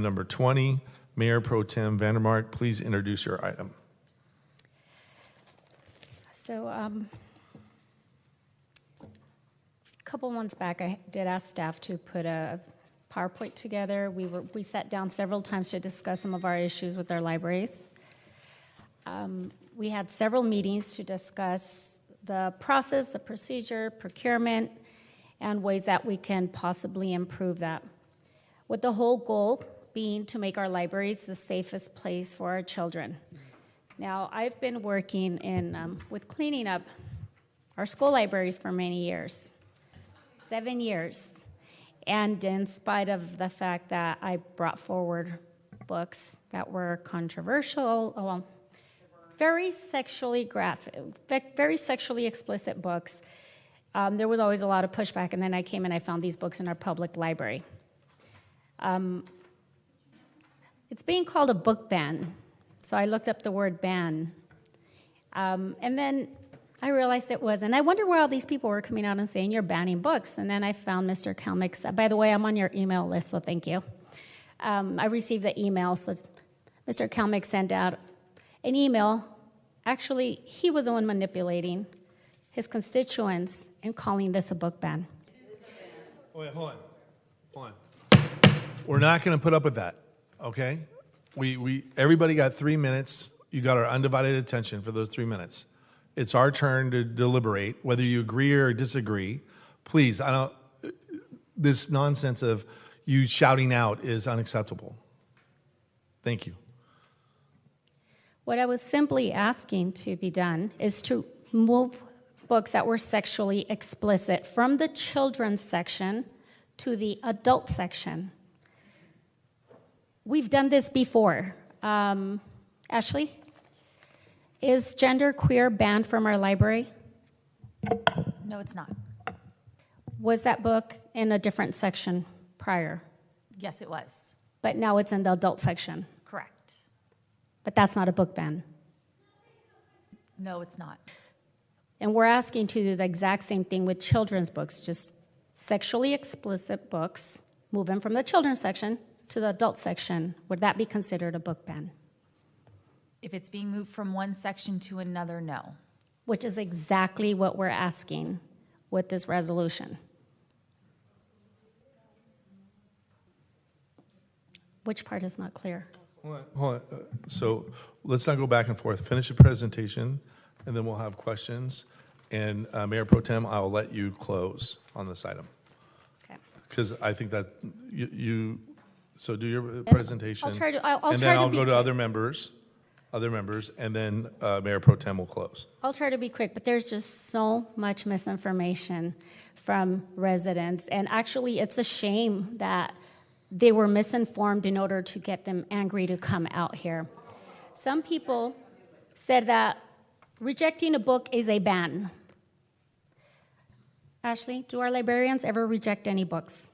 Number 20, Mayor Pro Tem Vandermark, please introduce your item. So a couple months back, I did ask staff to put a PowerPoint together. We sat down several times to discuss some of our issues with our libraries. We had several meetings to discuss the process, the procedure, procurement, and ways that we can possibly improve that, with the whole goal being to make our libraries the safest place for our children. Now, I've been working with cleaning up our school libraries for many years, 7 years. And in spite of the fact that I brought forward books that were controversial, very sexually graphic, very sexually explicit books, there was always a lot of pushback. And then I came and I found these books in our public library. It's being called a book ban. So I looked up the word ban. And then I realized it was. And I wonder where all these people were coming out and saying, you're banning books. And then I found Mr. Kalmick's. By the way, I'm on your email list, so thank you. I received the email. So Mr. Kalmick sent out an email. Actually, he was the one manipulating his constituents and calling this a book ban. Wait, hold on. We're not going to put up with that, okay? Everybody got 3 minutes. You got our undivided attention for those 3 minutes. It's our turn to deliberate, whether you agree or disagree. Please, this nonsense of you shouting out is unacceptable. Thank you. What I was simply asking to be done is to move books that were sexually explicit from the children's section to the adult section. We've done this before. Ashley, is genderqueer banned from our library? No, it's not. Was that book in a different section prior? Yes, it was. But now it's in the adult section? Correct. But that's not a book ban? No, it's not. And we're asking to do the exact same thing with children's books, just sexually explicit books, move them from the children's section to the adult section. Would that be considered a book ban? If it's being moved from one section to another, no. Which is exactly what we're asking with this resolution. Which part is not clear? Hold on. So let's not go back and forth. Finish the presentation, and then we'll have questions. And Mayor Pro Tem, I'll let you close on this item. Okay. Because I think that so do your presentation. I'll try to. And then I'll go to other members, and then Mayor Pro Tem will close. I'll try to be quick, but there's just so much misinformation from residents. And actually, it's a shame that they were misinformed in order to get them angry to come out here. Some people said that rejecting a book is a ban. Ashley, do our librarians ever reject any books?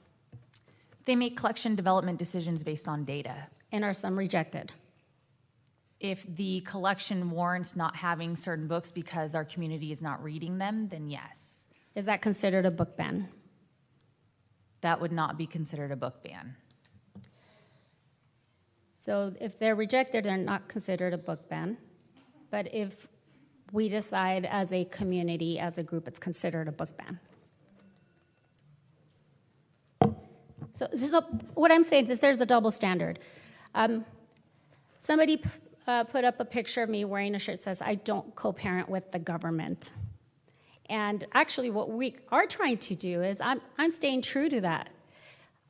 They make collection development decisions based on data. And are some rejected? If the collection warrants not having certain books because our community is not reading them, then yes. Is that considered a book ban? That would not be considered a book ban. So if they're rejected, they're not considered a book ban. But if we decide as a community, as a group, it's considered a book ban. So what I'm saying is there's a double standard. Somebody put up a picture of me wearing a shirt that says, I don't co-parent with the government. And actually what we are trying to do is I'm staying true to that.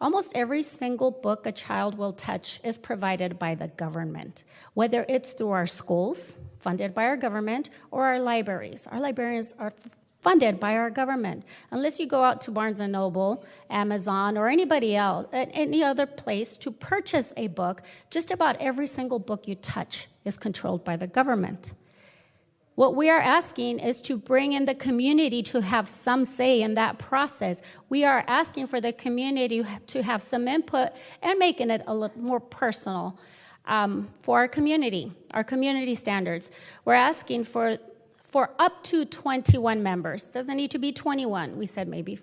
Almost every single book a child will touch is provided by the government, whether it's through our schools, funded by our government, or our libraries. Our librarians are funded by our government. Unless you go out to Barnes & Noble, Amazon, or anybody else, any other place to purchase a book, just about every single book you touch is controlled by the government. What we are asking is to bring in the community to have some say in that process. We are asking for the community to have some input and making it a little more personal for our community standards. We're asking for up to 21 members. Doesn't need to be 21. We said maybe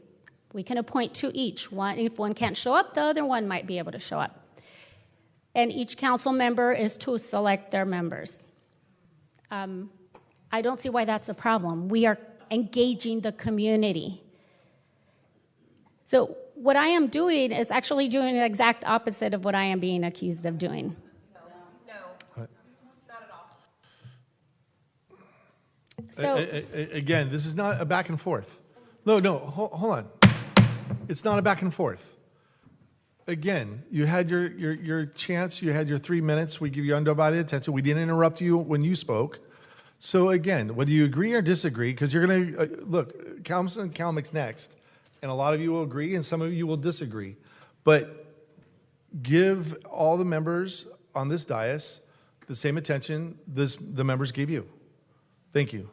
we can appoint 2 each. One, if one can't show up, the other one might be able to show up. And each council member is to select their members. I don't see why that's a problem. We are engaging the community. So what I am doing is actually doing the exact opposite of what I am being accused of doing. So, Again, this is not a back and forth. No, hold on. It's not a back and forth. Again, you had your chance. You had your 3 minutes. We give you undivided attention. We didn't interrupt you when you spoke. So again, whether you agree or disagree, because you're going to, look, Councilman Kalmick's next, and a lot of you will agree and some of you will disagree. But give all the members on this dais the same attention the members gave you. Thank you.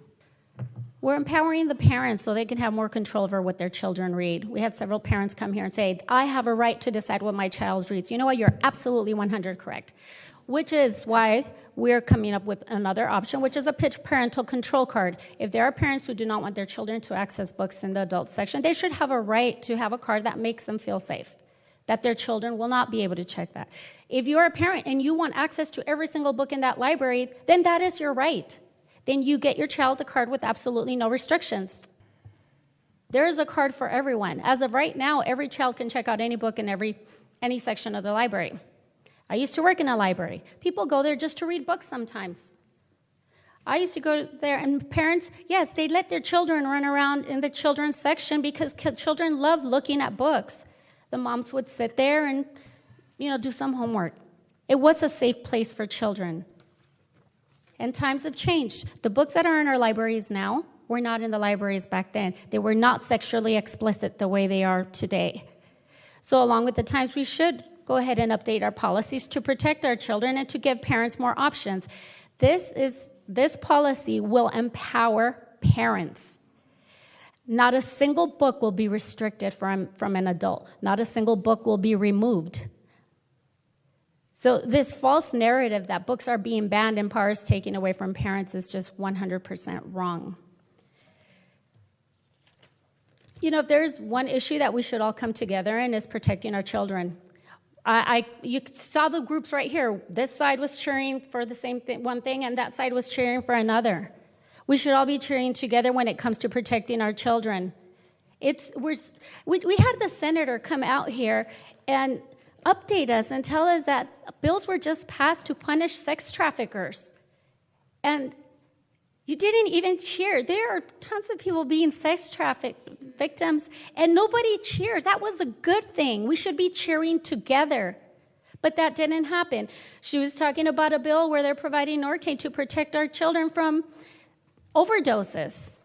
we're empowering the parents so they can have more control over what their children read. We had several parents come here and say, I have a right to decide what my child reads. You know what? You're absolutely 100 correct, which is why we're coming up with another option, which is a parental control card. If there are parents who do not want their children to access books in the adult section, they should have a right to have a card that makes them feel safe, that their children will not be able to check that. If you're a parent and you want access to every single book in that library, then that is your right. Then you get your child the card with absolutely no restrictions. There is a card for everyone. As of right now, every child can check out any book in any section of the library. I used to work in a library. People go there just to read books sometimes. I used to go there, and parents, yes, they let their children run around in the children's section because children love looking at books. The moms would sit there and, do some homework. It was a safe place for children. And times have changed. The books that are in our libraries now were not in the libraries back then. They were not sexually explicit the way they are today. So along with the times, we should go ahead and update our policies to protect our children and to give parents more options. This policy will empower parents. Not a single book will be restricted from an adult. Not a single book will be removed. So this false narrative that books are being banned and powers taken away from parents is just 100% wrong. If there's one issue that we should all come together in is protecting our children. You saw the groups right here. This side was cheering for the same one thing, and that side was cheering for another. We should all be cheering together when it comes to protecting our children. We had the senator come out here and update us and tell us that bills were just passed to punish sex traffickers. And you didn't even cheer. There are tons of people being sex trafficked victims, and nobody cheered. That was a good thing. We should be cheering together. But that didn't happen. She was talking about a bill where they're providing Norcaine to protect our children from overdoses.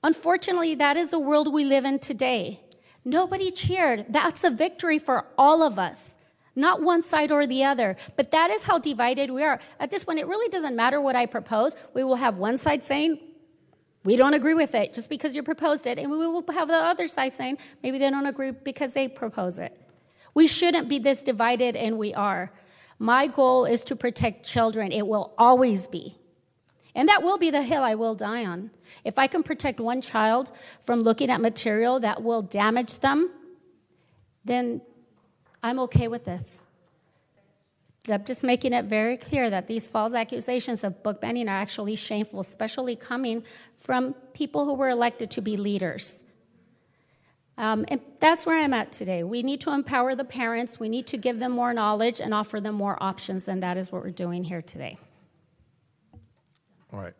Unfortunately, that is the world we live in today. Nobody cheered. That's a victory for all of us, not one side or the other. But that is how divided we are. At this point, it really doesn't matter what I propose. We will have one side saying, we don't agree with it just because you proposed it. And we will have the other side saying, maybe they don't agree because they propose it. We shouldn't be this divided, and we are. My goal is to protect children. It will always be. And that will be the hill I will die on. If I can protect one child from looking at material that will damage them, then I'm okay with this. I'm just making it very clear that these false accusations of book banning are actually shameful, especially coming from people who were elected to be leaders. And that's where I'm at today. We need to empower the parents. We need to give them more knowledge and offer them more options, and that is what we're doing here today. All right.